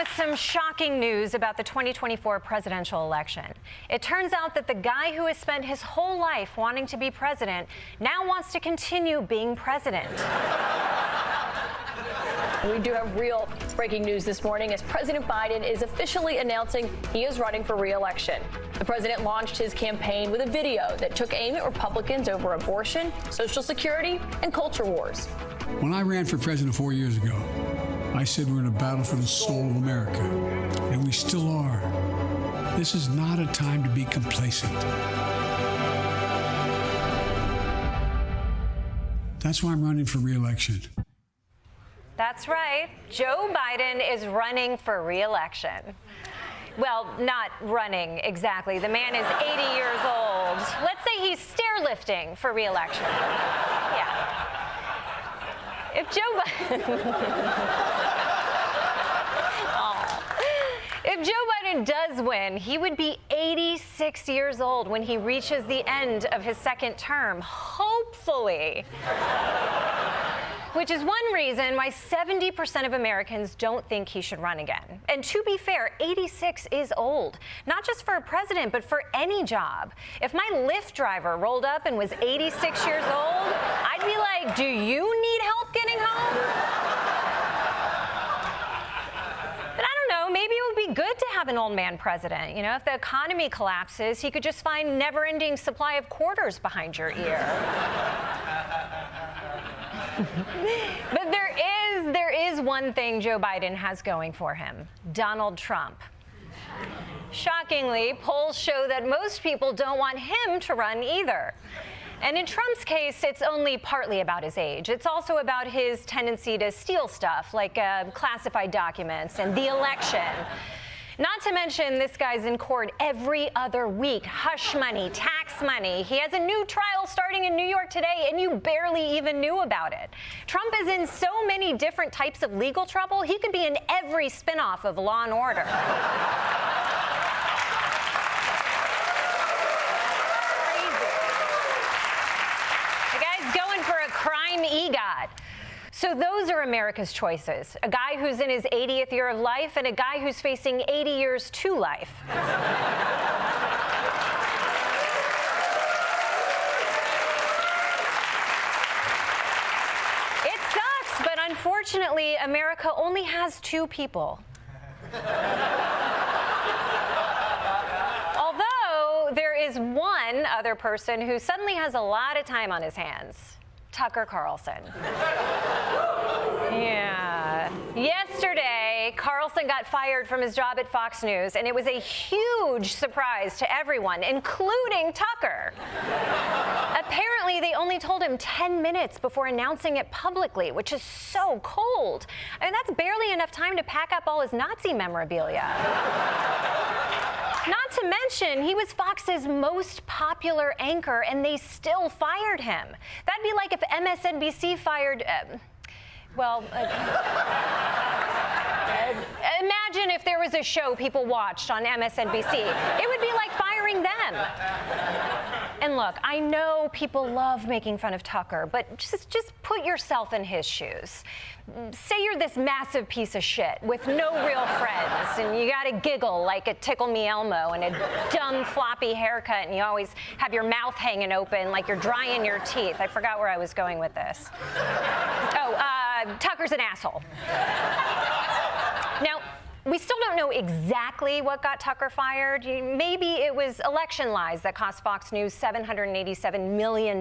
with some shocking news about the 2024 presidential election. It turns out that the guy who has spent his whole life wanting to be president now wants to continue being president. We do have real breaking news this morning as President Biden is officially announcing he is running for re-election. The president launched his campaign with a video that took aim at Republicans over abortion, Social Security, and culture wars. When I ran for president 4 years ago, I said we're in a battle for the soul of America, and we still are. This is not a time to be complacent. That's why I'm running for re-election. That's right. Joe Biden is running for re-election. Well, not running exactly. The man is 80 years old. Let's say he's stair-lifting for re-election. Yeah. If Joe If Joe Biden does win, he would be 86 years old when he reaches the end of his second term, hopefully. Which is one reason why 70% of Americans don't think he should run again. And to be fair, 86 is old, not just for a president, but for any job. If my Lyft driver rolled up and was 86 years old, I'd be like, do you need help getting home? But I don't know, maybe it would be good to have an old man president. You know, if the economy collapses, he could just find never-ending supply of quarters behind your ear. But there is one thing Joe Biden has going for him: Donald Trump. Shockingly, polls show that most people don't want him to run either. And in Trump's case, it's only partly about his age. It's also about his tendency to steal stuff, like classified documents and the election. Not to mention, this guy's in court every other week. Hush money, tax money. He has a new trial starting in New York today, and you barely even knew about it. Trump is in so many different types of legal trouble, he could be in every spinoff of Law and Order. Crazy. The guy's going for a crime EGOT. So those are America's choices. A guy who's in his 80th year of life and a guy who's facing 80 years to life. It sucks, but unfortunately, America only has two people. Although there is one other person who suddenly has a lot of time on his hands. Tucker Carlson. Yeah. Yesterday, Carlson got fired from his job at Fox News, and it was a huge surprise to everyone, including Tucker. Apparently, they only told him 10 minutes before announcing it publicly, which is so cold. I mean, that's barely enough time to pack up all his Nazi memorabilia. Not to mention, he was Fox's most popular anchor, and they still fired him. That'd be like if MSNBC fired, imagine if there was a show people watched on MSNBC. It would be like firing them. And look, I know people love making fun of Tucker, but just put yourself in his shoes. Say you're this massive piece of shit with no real friends, and you gotta giggle like a Tickle Me Elmo and a dumb floppy haircut, and you always have your mouth hanging open like you're drying your teeth. I forgot where I was going with this. Tucker's an asshole. Now, we still don't know exactly what got Tucker fired. Maybe it was election lies that cost Fox News $787 million.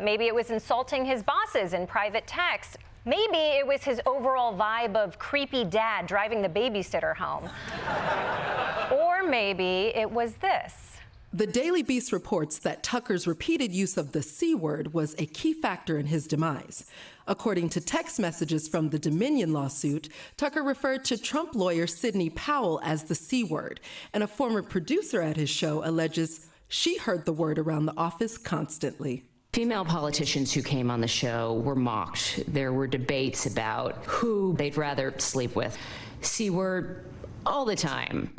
Maybe it was insulting his bosses in private texts. Maybe it was his overall vibe of creepy dad driving the babysitter home. Or maybe it was this. The Daily Beast reports that Tucker's repeated use of the C word was a key factor in his demise. According to text messages from the Dominion lawsuit, Tucker referred to Trump lawyer Sidney Powell as the C word, and a former producer at his show alleges she heard the word around the office constantly. Female politicians who came on the show were mocked. There were debates about who they'd rather sleep with. C word all the time.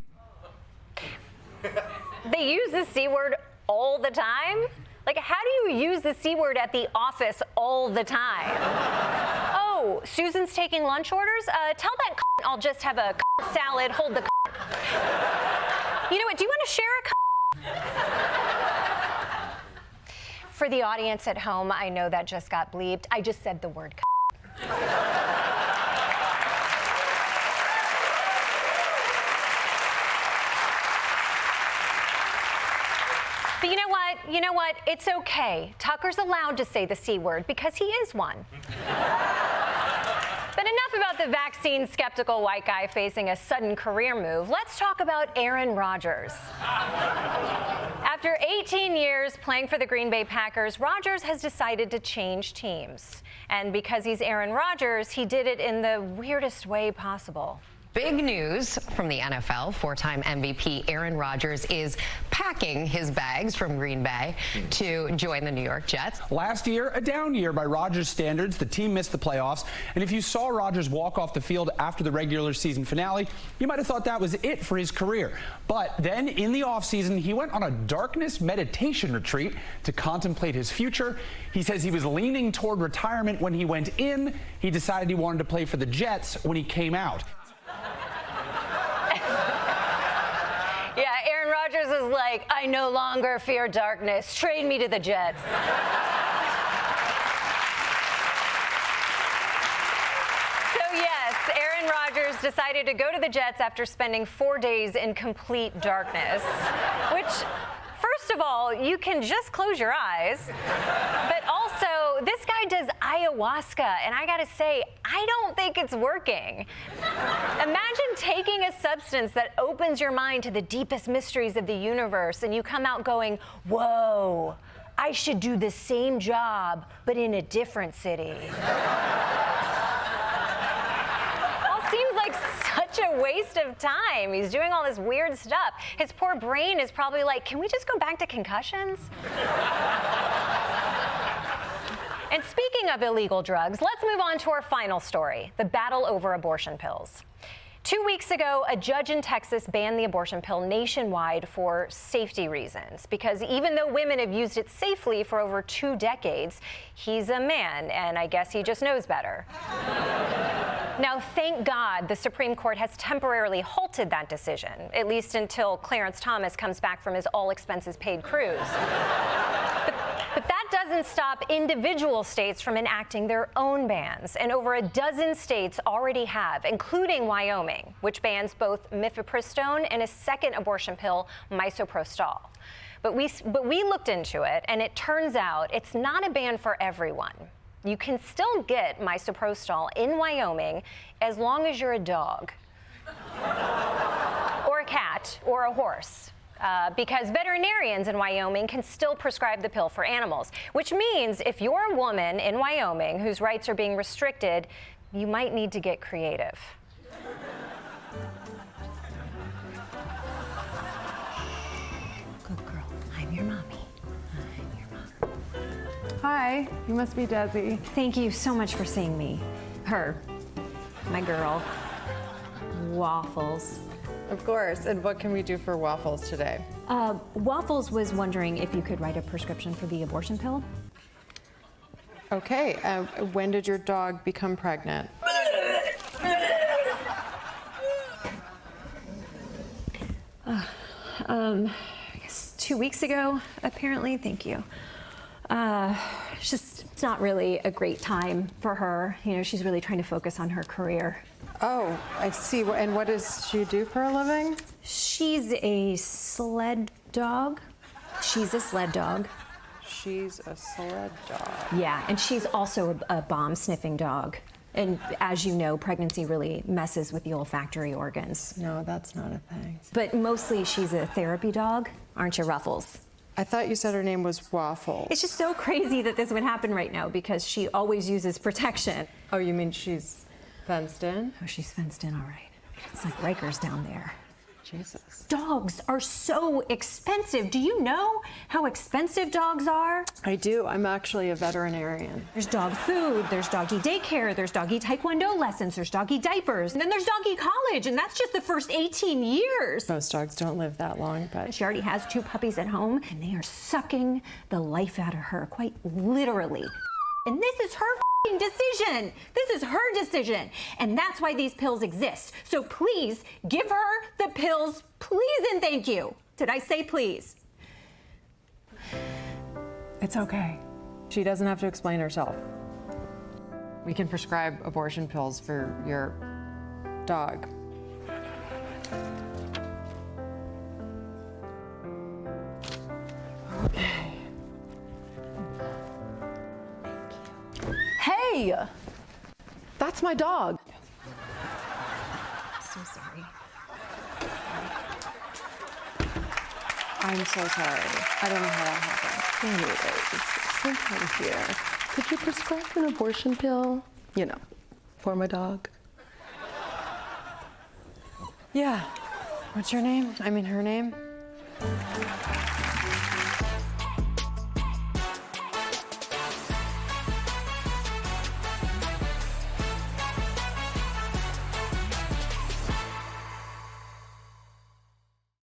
They use the C word all the time? Like, how do you use the C word at the office all the time? Oh, Susan's taking lunch orders? Tell that I'll just have a salad, hold the You know what, do you want to share a For the audience at home, I know that just got bleeped. I just said the word But you know what? You know what? It's okay. Tucker's allowed to say the C word because he is one. But enough about the vaccine-skeptical white guy facing a sudden career move. Let's talk about Aaron Rodgers. After 18 years playing for the Green Bay Packers, Rodgers has decided to change teams. And because he's Aaron Rodgers, he did it in the weirdest way possible. Big news from the NFL. Four-time MVP Aaron Rodgers is packing his bags from Green Bay to join the New York Jets. Last year, a down year by Rodgers standards. The team missed the playoffs. And if you saw Rodgers walk off the field after the regular season finale, you might have thought that was it for his career. But then in the offseason, he went on a darkness meditation retreat to contemplate his future. He says he was leaning toward retirement when he went in. He decided he wanted to play for the Jets when he came out. Yeah, Aaron Rodgers is like, I no longer fear darkness. Trade me to the Jets. So yes, Aaron Rodgers decided to go to the Jets after spending 4 days in complete darkness, which, first of all, you can just close your eyes. But also, this guy does ayahuasca, and I gotta say, I don't think it's working. Imagine taking a substance that opens your mind to the deepest mysteries of the universe, and you come out going, whoa, I should do the same job, but in a different city. Seems like such a waste of time. He's doing all this weird stuff. His poor brain is probably like, can we just go back to concussions? And speaking of illegal drugs, let's move on to our final story, the battle over abortion pills. 2 weeks ago, a judge in Texas banned the abortion pill nationwide for safety reasons, because even though women have used it safely for over 2 decades, he's a man, and I guess he just knows better. Now, thank God the Supreme Court has temporarily halted that decision, at least until Clarence Thomas comes back from his all-expenses-paid cruise. But that doesn't stop individual states from enacting their own bans, and over a dozen states already have, including Wyoming, which bans both mifepristone and a second abortion pill, misoprostol. But we looked into it, and it turns out it's not a ban for everyone. You can still get misoprostol in Wyoming as long as you're a dog, or a cat, or a horse. Because veterinarians in Wyoming can still prescribe the pill for animals, which means if you're a woman in Wyoming whose rights are being restricted, you might need to get creative. Good girl. I'm your mommy. I'm your mom. Hi, you must be Desi. Thank you so much for seeing me. Her. My girl. Waffles. Of course. And what can we do for Waffles today? Waffles was wondering if you could write a prescription for the abortion pill. Okay. When did your dog become pregnant? I guess 2 weeks ago, apparently. Thank you. It's not really a great time for her. You know, she's really trying to focus on her career. Oh, I see. And what does she do for a living? She's a sled dog. She's a sled dog. She's a sled dog. Yeah, and she's also a bomb-sniffing dog. And as you know, pregnancy really messes with the olfactory organs. No, that's not a thing. But mostly she's a therapy dog, aren't you, Ruffles? I thought you said her name was Waffles. It's just so crazy that this would happen right now because she always uses protection. Oh, you mean she's fenced in? Oh, she's fenced in, all right. It's like Rikers down there. Jesus. Dogs are so expensive. Do you know how expensive dogs are? I do. I'm actually a veterinarian. There's dog food, there's doggy daycare, there's doggy taekwondo lessons, there's doggy diapers, and then there's doggy college, and that's just the first 18 years. Most dogs don't live that long, but... She already has 2 puppies at home, and they are sucking the life out of her, quite literally. And this is her decision. This is her decision. And that's why these pills exist. So please give her the pills, please and thank you. Did I say please? It's okay. She doesn't have to explain herself. We can prescribe abortion pills for your dog. Okay. Hey! That's my dog. So sorry. I'm so sorry. I don't know how that happened. Anyways, since I'm here, could you prescribe an abortion pill? You know, for my dog. Yeah. What's your name? I mean, her name?